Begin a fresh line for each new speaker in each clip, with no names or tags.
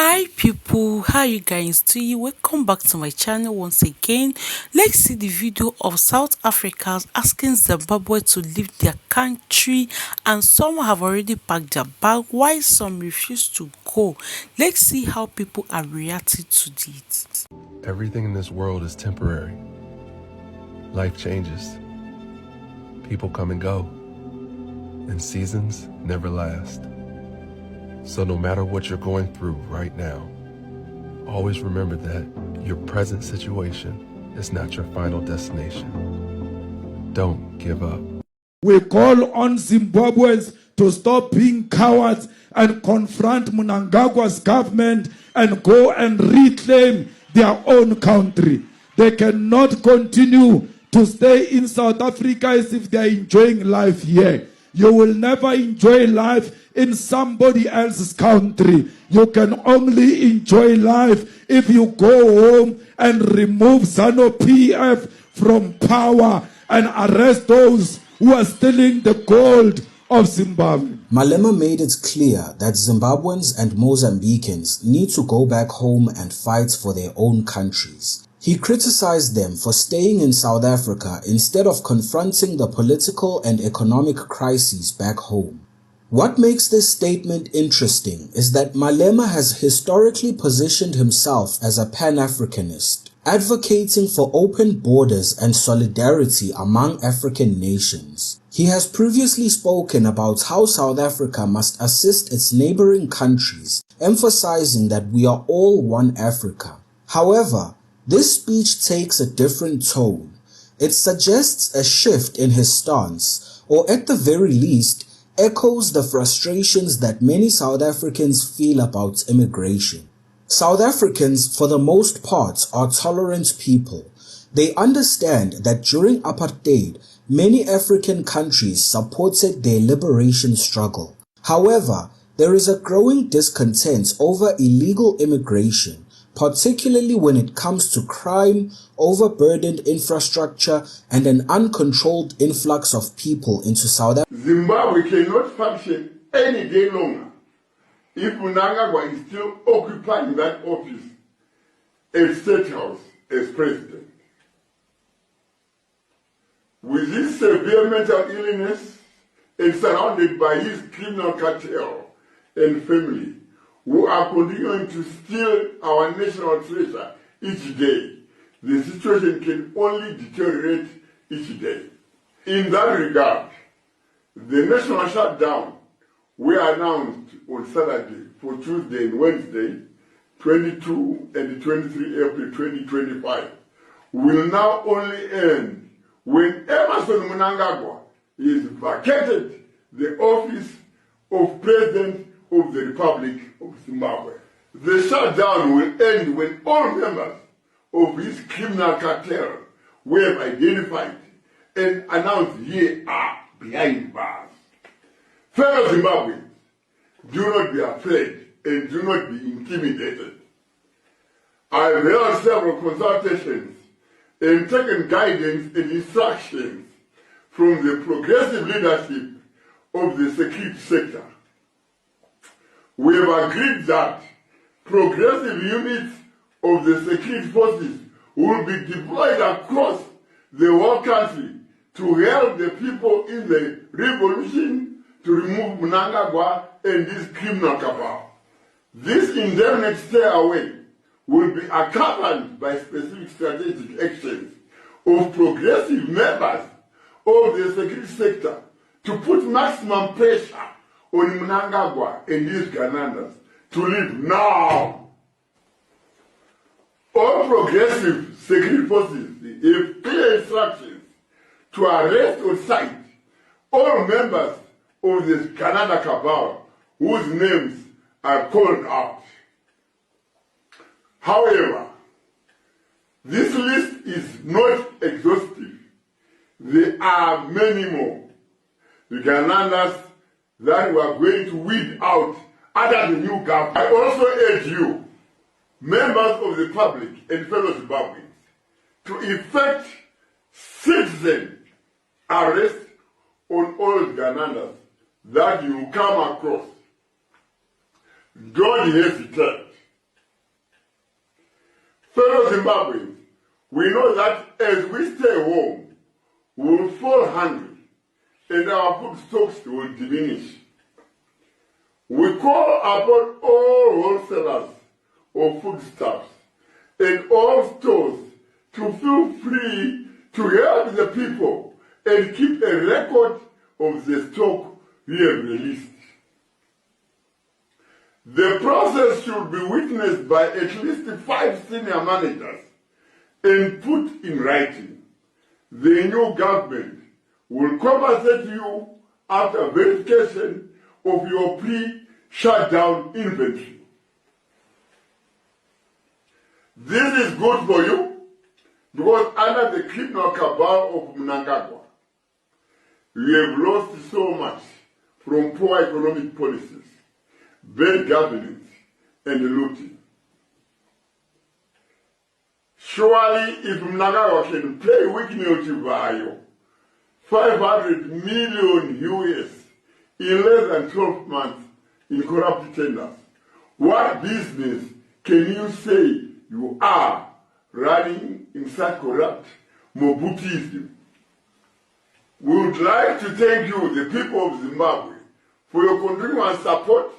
Hi people, how you guys doing? Welcome back to my channel once again. Let's see the video of South Africans asking Zimbabwe to leave their country, and some have already packed their bag while some refuse to go. Let's see how people are reacting to it.
Everything in this world is temporary. Life changes. People come and go, and seasons never last. So no matter what you're going through right now, always remember that your present situation is not your final destination. Don't give up.
We call on Zimbabweans to stop being cowards and confront Mnangagwa's government and go and reclaim their own country. They cannot continue to stay in South Africa as if they are enjoying life here. You will never enjoy life in somebody else's country. You can only enjoy life if you go home and remove ZANU-PF from power and arrest those who are stealing the gold of Zimbabwe.
Malema made it clear that Zimbabweans and Mozambicans need to go back home and fight for their own countries. He criticized them for staying in South Africa instead of confronting the political and economic crises back home. What makes this statement interesting is that Malema has historically positioned himself as a Pan-Africanist, advocating for open borders and solidarity among African nations. He has previously spoken about how South Africa must assist its neighboring countries, emphasizing that we are all one Africa. However, this speech takes a different tone. It suggests a shift in his stance, or at the very least, echoes the frustrations that many South Africans feel about immigration. South Africans, for the most part, are tolerant people. They understand that during apartheid, many African countries supported their liberation struggle. However, there is a growing discontent over illegal immigration, particularly when it comes to crime, overburdened infrastructure, and an uncontrolled influx of people into South Africa.
Zimbabwe cannot function any day longer if Mnangagwa is still occupying that office as State House as president. With his severe mental illness and surrounded by his criminal cartel and family, who are continuing to steal our national treasure each day, the situation can only deteriorate each day. In that regard, the national shutdown we announced on Saturday for Tuesday and Wednesday, 22 and 23 April 2025, will now only end when Emmerson Mnangagwa is vacated the office of President of the Republic of Zimbabwe. The shutdown will end when all members of his criminal cartel we have identified and announced here are behind bars. Fellow Zimbabweans, do not be afraid and do not be intimidated. I have held several consultations and taken guidance and instructions from the progressive leadership of the security sector. We have agreed that progressive units of the security forces will be deployed across the whole country to help the people in the revolution to remove Mnangagwa and his criminal cabal. This indefinite stay away will be accompanied by specific strategic actions of progressive members of the security sector to put maximum pressure on Mnangagwa and his Ganandas to leave now. All progressive security forces have clear instructions to arrest on sight all members of this Gananda cabal whose names are called out. However, this list is not exhaustive. There are many more. The Ganandas that we are going to weed out under the new government. I also urge you, members of the public and fellow Zimbabweans, to effect citizen arrest on all Ganandas that you come across. Don't hesitate. Fellow Zimbabweans, we know that as we stay home, we will fall hungry and our food stocks will diminish. We call upon all wholesalers of foodstuffs and all stores to feel free to help the people and keep a record of the stock we have released. The process should be witnessed by at least 5 senior managers and put in writing. The new government will compensate you after verification of your pre-shutdown inventory. This is good for you because under the criminal cabal of Mnangagwa, we have lost so much from poor economic policies, bad governance, and looting. Surely, if Mnangagwa can pay Wikinew Chivayo 500 million US in less than 12 months in corrupt tenders, what business can you say you are running in such corrupt Mobutism? We would like to thank you, the people of Zimbabwe, for your continuous support,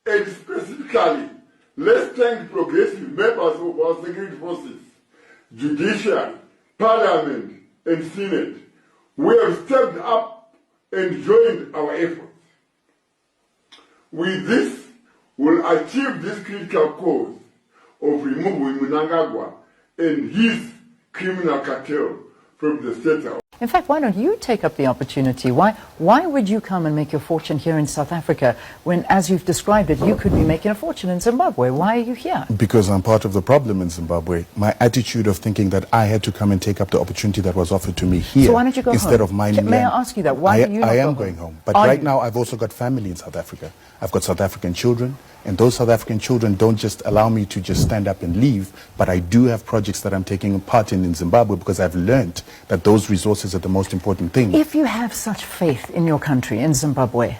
and specifically, let's thank progressive members of our security forces, judiciary, parliament, and senate, who have stepped up and joined our efforts. With this, we'll achieve this critical cause of removing Mnangagwa and his criminal cartel from the state house.
In fact, why don't you take up the opportunity? Why would you come and make your fortune here in South Africa when, as you've described it, you could be making a fortune in Zimbabwe? Why are you here?
Because I'm part of the problem in Zimbabwe. My attitude of thinking that I had to come and take up the opportunity that was offered to me here
So why don't you go
instead
home?
of mining
May
land.
I ask you that? Why do you not
I am
go
going
home?
home. But
Are
right
you?
now, I've also got family in South Africa. I've got South African children, and those South African children don't just allow me to just stand up and leave, but I do have projects that I'm taking part in Zimbabwe because I've learned that those resources are the most important thing.
If you have such faith in your country, in Zimbabwe,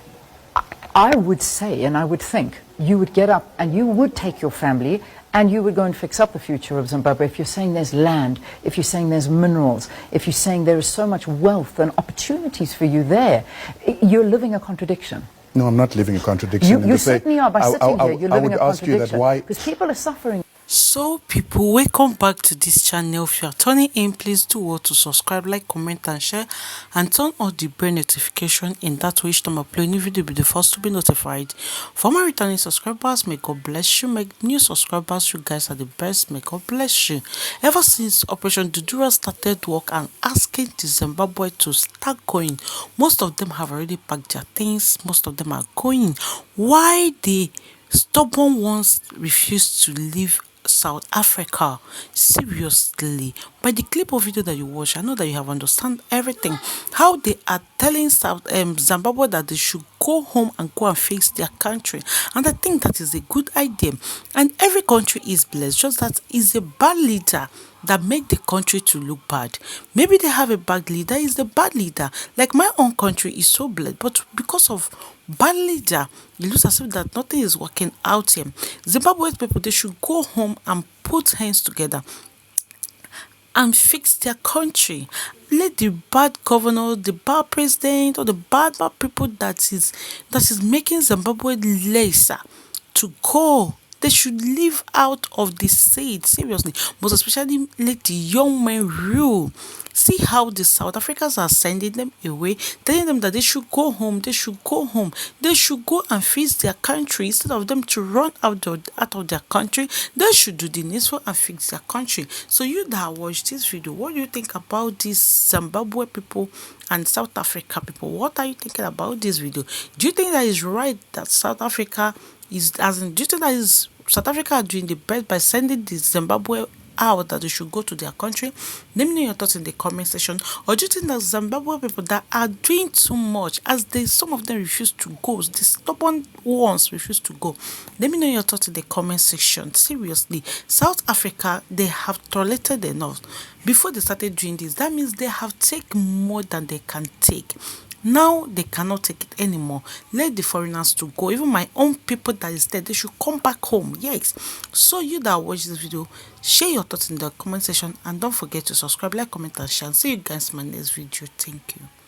I would say and I would think you would get up and you would take your family and you would go and fix up the future of Zimbabwe. If you're saying there's land, if you're saying there's minerals, if you're saying there is so much wealth and opportunities for you there, you're living a contradiction.
No, I'm not living a contradiction.
You certainly are by sitting here. You're living a
ask you that
contradiction.
why.
Because people are suffering.
So people, welcome back to this channel. If you are turning in, please do well to subscribe, like, comment and share, and turn on the bell notification. In that way, each time I upload a new video, you'll be the first to be notified. For my returning subscribers, may God bless you. My new subscribers, you guys are the best. May God bless you. Ever since Operation Dudura started work and asking the Zimbabwe to start going, most of them have already packed their things. Most of them are going. Why the stubborn ones refuse to leave South Africa? Seriously, by the clip of video that you watch, I know that you have understand everything. How they are telling Zimbabwe that they should go home and go and fix their country, and I think that is a good idea. And every country is blessed, just that is a bad leader that make the country to look bad. Maybe they have a bad leader, is the bad leader. Like my own country is so blessed, but because of bad leader, it looks as if that nothing is working out here. Zimbabwe people, they should go home and put hands together and fix their country. Let the bad governor, the bad president, or the bad people that is making Zimbabwe lesser to go. They should live out of the seat, seriously. Most especially let the young men rule. See how the South Africans are sending them away, telling them that they should go home, they should go home, they should go and fix their country. Instead of them to run out of their country, they should do the needful and fix their country. So you that watch this video, what do you think about these Zimbabwe people and South Africa people? What are you thinking about this video? Do you think that is right that South Africa is, as in, do you think that is South Africa are doing the best by sending the Zimbabwe out, that they should go to their country? Let me know your thoughts in the comment section. Or do you think that Zimbabwe people that are doing too much, as some of them refuse to go, the stubborn ones refuse to go? Let me know your thoughts in the comment section. Seriously, South Africa, they have tolerated enough before they started doing this. That means they have taken more than they can take. Now they cannot take it anymore. Let the foreigners to go. Even my own people that is there, they should come back home. Yes. So you that watch this video, share your thoughts in the comment section and don't forget to subscribe, like, comment, and share. See you guys in my next video. Thank you.